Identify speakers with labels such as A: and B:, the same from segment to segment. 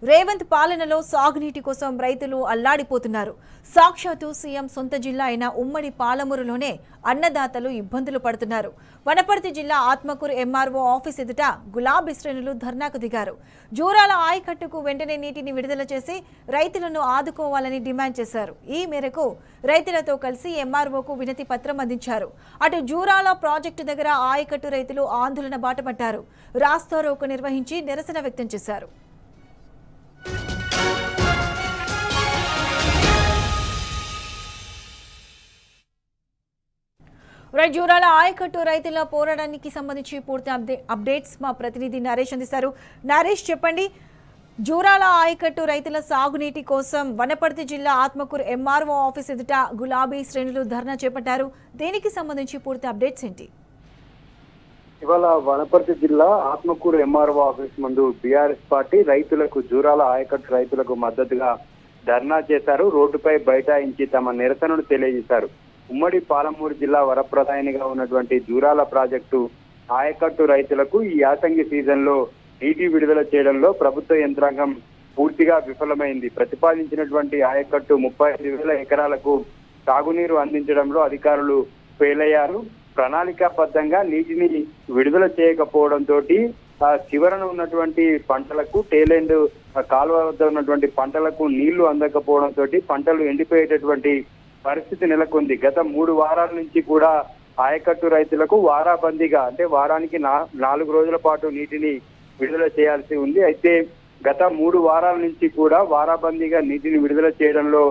A: రేవంత్ పాలనలో సాగునీటి కోసం రైతులు అల్లాడిపోతున్నారు. సాక్షాత్తు సీఎం సొంత జిల్లా అయిన ఉమ్మడి పాలమూరులోనే అన్నదాతలు ఇబ్బందులు పడుతున్నారు. వనపర్తి జిల్లా ఆత్మకూరు ఎంఆర్ఓ ఆఫీస్ ఎదుట గులాబీ శ్రేణులు ధర్నాకు దిగారు. జూరాల ఆయకట్టుకు వెంటనే నీటిని విడుదల చేసి రైతులను ఆదుకోవాలని డిమాండ్ చేశారు. ఈ మేరకు రైతులతో కలిసి ఎంఆర్ఓకు వినతి పత్రం అందించారు. అటు జూరాల ప్రాజెక్టు దగ్గర ఆయకట్టు రైతులు ఆందోళన బాటపట్టారు. రాస్తారోకో నిర్వహించి నిరసన వ్యక్తం చేశారు. జూరాల ఆయకట్టు రైతుల పోరాటానికి సంబంధించి పూర్తి అప్డేట్స్ మా ప్రతినిధి నరేష్ అందిస్తారు. నరేష్, చెప్పండి, జూరాల ఆయకట్టు రైతుల సాగునీటి కోసం వనపర్తి జిల్లా ఆత్మకూరు ఎంఆర్ఓ ఆఫీస్ ఎదుట గులాబీ శ్రేణులు ధర్నా చేపట్టారు. దీనికి సంబంధించి పూర్తి అప్డేట్స్ ఏంటి?
B: ఇవాళ వనపర్తి జిల్లా ఆత్మకూరు ఎంఆర్ఓ ఆఫీస్ ముందు బీఆర్ఎస్ పార్టీ రైతులకు జూరాల ఆయకట్టు రైతులకు మద్దతుగా ధర్నా చేశారు. రోడ్డుపై బైఠాయించి తమ నిరసనను తెలియజేశారు. ఉమ్మడి పాలమూరు జిల్లా వరప్రధానిగా ఉన్నటువంటి జూరాల ప్రాజెక్టు ఆయకట్టు రైతులకు ఈ యాసంగి సీజన్ లో నీటి విడుదల చేయడంలో ప్రభుత్వ యంత్రాంగం పూర్తిగా విఫలమైంది. ప్రతిపాదించినటువంటి ఆయకట్టు 35,000 ఎకరాలకు సాగునీరు అందించడంలో అధికారులు ఫెయిల్ అయ్యారు. ప్రణాళికాబద్ధంగా నీటిని విడుదల చేయకపోవడంతో చివరన ఉన్నటువంటి పంటలకు టేలెండ్ కాలువ వద్ద ఉన్నటువంటి పంటలకు నీళ్లు అందకపోవడంతో పంటలు ఎండిపోయేటటువంటి పరిస్థితి నెలకొంది. గత 3 వారాల నుంచి కూడా ఆయకట్టు రైతులకు వారాబందీగా అంటే వారానికి 4 రోజుల పాటు నీటిని విడుదల చేయాల్సి ఉంది. అయితే గత 3 వారాల నుంచి కూడా వారాబందీగా నీటిని విడుదల చేయడంలో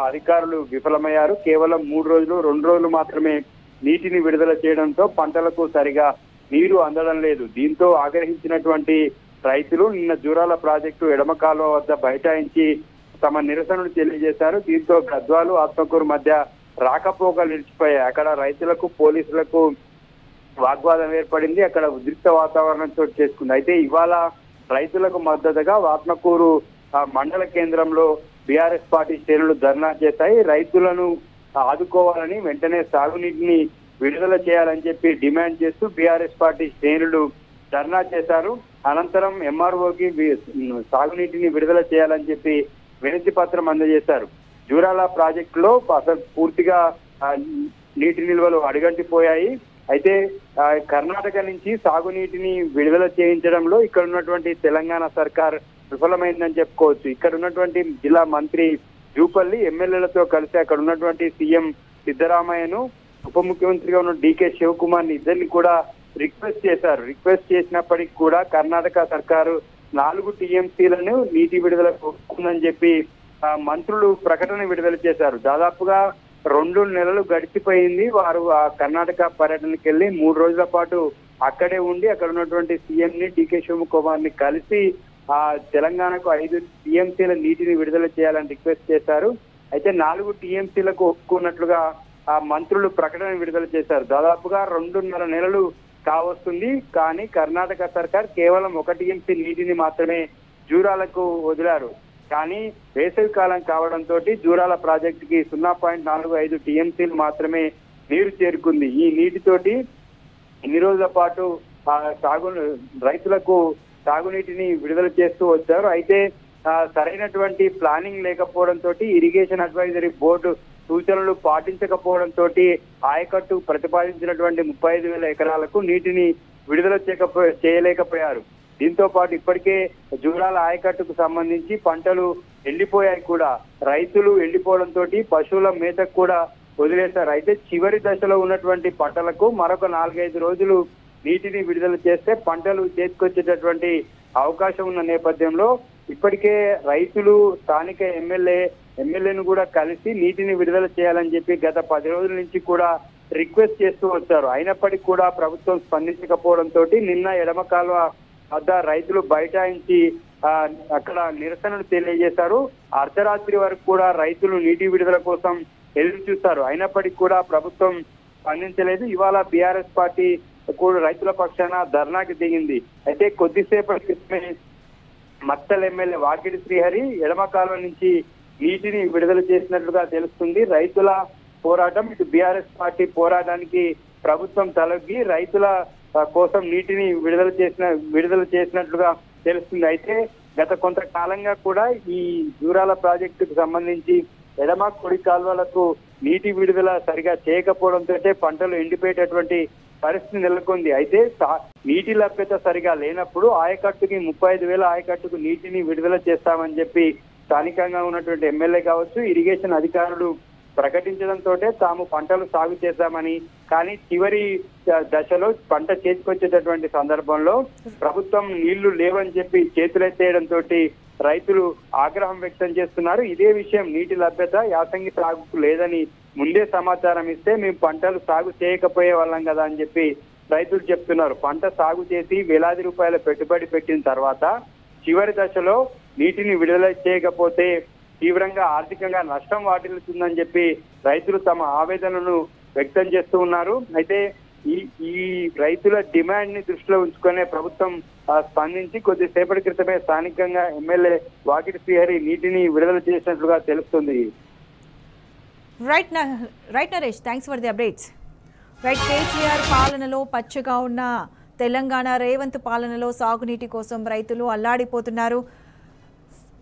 B: అధికారులు విఫలమయ్యారు. కేవలం 3 రోజులు 2 రోజులు మాత్రమే నీటిని విడుదల చేయడంతో పంటలకు సరిగా నీరు అందడం లేదు. దీంతో ఆగ్రహించినటువంటి రైతులు నిన్న జూరాల ప్రాజెక్టు ఎడమ కాలువ వద్ద బైఠాయించి తమ నిరసనలు తెలియజేశారు. దీంతో గద్వాలు ఆత్మకూరు మధ్య రాకపోకలు నిలిచిపోయాయి. అక్కడ రైతులకు పోలీసులకు వాగ్వాదం ఏర్పడింది. అక్కడ ఉద్రిక్త వాతావరణం చోటు చేసుకుంది. అయితే ఇవాళ రైతులకు మద్దతుగా ఆత్మకూరు మండల కేంద్రంలో బీఆర్ఎస్ పార్టీ శ్రేణులు ధర్నా చేశాయి. రైతులను ఆదుకోవాలని, వెంటనే సాగునీటిని విడుదల చేయాలని చెప్పి డిమాండ్ చేస్తూ బీఆర్ఎస్ పార్టీ శ్రేణులు ధర్నా చేశారు. అనంతరం ఎంఆర్ఓకి సాగునీటిని విడుదల చేయాలని చెప్పి వినతి పత్రం అందజేశారు. జూరాల ప్రాజెక్టులో అసలు పూర్తిగా నీటి నిల్వలు అడుగంటిపోయాయి. అయితే కర్ణాటక నుంచి సాగునీటిని విడుదల చేయించడంలో ఇక్కడ ఉన్నటువంటి తెలంగాణ సర్కార్ విఫలమైందని చెప్పుకోవచ్చు. ఇక్కడ ఉన్నటువంటి జిల్లా మంత్రి జూపల్లి ఎమ్మెల్యేలతో కలిసి అక్కడ ఉన్నటువంటి సీఎం సిద్ధరామయ్యను, ఉప ముఖ్యమంత్రిగా ఉన్న డీకే శివకుమార్ ని ఇద్దరిని కూడా రిక్వెస్ట్ చేశారు. రిక్వెస్ట్ చేసినప్పటికీ కూడా కర్ణాటక సర్కారు 4 టీఎంసీలను నీటి విడుదల ఒప్పుకుందని చెప్పి మంత్రులు ప్రకటన విడుదల చేశారు. దాదాపుగా 2 నెలలు గడిచిపోయింది. వారు ఆ కర్ణాటక పర్యటనకి వెళ్లి 3 రోజుల పాటు అక్కడే ఉండి అక్కడ ఉన్నటువంటి సీఎం ని డీకే శివకుమార్ ని కలిసి ఆ తెలంగాణకు 5 టీఎంసీల నీటిని విడుదల చేయాలని రిక్వెస్ట్ చేశారు. అయితే 4 టీఎంసీలకు ఒప్పుకున్నట్లుగా ఆ మంత్రులు ప్రకటన విడుదల చేశారు. దాదాపుగా 2.5 నెలలు కావస్తుంది. కానీ కర్ణాటక సర్కార్ కేవలం 1 టీఎంసీ నీటిని మాత్రమే జూరాలకు వదిలారు. కానీ వేసవి కాలం కావడంతో జూరాల ప్రాజెక్టుకి 0.45 టీఎంసీలు మాత్రమే నీరు చేరుకుంది. ఈ నీటితోటి ఇన్ని రోజుల పాటు రైతులకు సాగునీటిని విడుదల చేస్తూ వచ్చారు. అయితే సరైనటువంటి ప్లానింగ్ లేకపోవడంతో ఇరిగేషన్ అడ్వైజరీ బోర్డు సూచనలు పాటించకపోవడంతో ఆయకట్టు ప్రతిపాదించినటువంటి 35,000 ఎకరాలకు నీటిని విడుదల చేయలేకపోయారు. దీంతో పాటు ఇప్పటికే జూరాల ఆయకట్టుకు సంబంధించి పంటలు ఎండిపోయాయి కూడా. రైతులు ఎండిపోవడంతో పశువుల మేతకు కూడా వదిలేశారు. అయితే చివరి దశలో ఉన్నటువంటి పంటలకు మరొక 4-5 రోజులు నీటిని విడుదల చేస్తే పంటలు చేతికొచ్చేటటువంటి అవకాశం ఉన్న నేపథ్యంలో ఇప్పటికే రైతులు స్థానిక ఎమ్మెల్యేను కూడా కలిసి నీటిని విడుదల చేయాలని చెప్పి గత 10 రోజుల నుంచి కూడా రిక్వెస్ట్ చేస్తూ వచ్చారు. అయినప్పటికీ కూడా ప్రభుత్వం స్పందించకపోవడంతో నిన్న ఎడమ కాలువ వద్ద రైతులు బైఠాయించి అక్కడ నిరసనలు తెలియజేశారు. అర్ధరాత్రి వరకు కూడా రైతులు నీటి విడుదల కోసం ఎదురు చూస్తారు. అయినప్పటికీ కూడా ప్రభుత్వం స్పందించలేదు. ఇవాళ బీఆర్ఎస్ పార్టీ కూడా రైతుల పక్షాన ధర్నాకి దిగింది. అయితే కొద్దిసేపటి క్రితమే మత్తల్ ఎమ్మెల్యే వాకిడి శ్రీహరి ఎడమ కాలువ నుంచి నీటిని విడుదల చేసినట్లుగా తెలుస్తుంది. రైతుల పోరాటం ఇటు బీఆర్ఎస్ పార్టీ పోరాటానికి ప్రభుత్వం తలొగ్గి రైతుల కోసం నీటిని విడుదల చేసినట్లుగా తెలుస్తుంది. అయితే గత కొంతకాలంగా కూడా ఈ జూరాల ప్రాజెక్టుకు సంబంధించి ఎడమ కుడి కాల్వలకు నీటి విడుదల సరిగా చేయకపోవడంతో పంటలు ఎండిపోయేటటువంటి పరిస్థితి నెలకొంది. అయితే నీటి లభ్యత సరిగా లేనప్పుడు ఆయకట్టుకి 35,000 ఆయకట్టుకు నీటిని విడుదల చేస్తామని చెప్పి స్థానికంగా ఉన్నటువంటి ఎమ్మెల్యే కావచ్చు, ఇరిగేషన్ అధికారులు ప్రకటించడంతో తాము పంటలు సాగు చేశామని, కానీ చివరి దశలో పంట చేతికొచ్చేటటువంటి సందర్భంలో ప్రభుత్వం నీళ్లు లేవని చెప్పి చేతులెత్తేయడంతో రైతులు ఆగ్రహం వ్యక్తం చేస్తున్నారు. ఇదే విషయం నీటి లభ్యత యాసంగి సాగుకు లేదని ముందే సమాచారం ఇస్తే మేము పంటలు సాగు చేయకపోయే వాళ్ళం కదా అని చెప్పి రైతులు చెప్తున్నారు. పంట సాగు చేసి వేలాది రూపాయల పెట్టుబడి పెట్టిన తర్వాత చివరి దశలో నీటిని విడుదల చేయకపోతే తీవ్రంగా ఆర్థికంగా నష్టం వాటిల్లుతుందని చెప్పి రైతులు తమ ఆవేదనను వ్యక్తం చేస్తూ ఉన్నారు. అయితే ఈ రైతుల డిమాండ్ ని దృష్టిలో ఉంచుకునే ప్రభుత్వం స్పందించి కొద్దిసేపటి క్రితమే స్థానికంగా ఎమ్మెల్యే వాకిటి శ్రీహరి నీటిని విడుదల చేసినట్లుగా తెలుస్తుంది.
A: Right Naresh, thanks for the updates. Right, KCR పాలనలో పచ్చగా ఉన్న తెలంగాణ రేవంత్ పాలనలో సాగునీటి కోసం రైతులు అల్లాడిపోతున్నారు.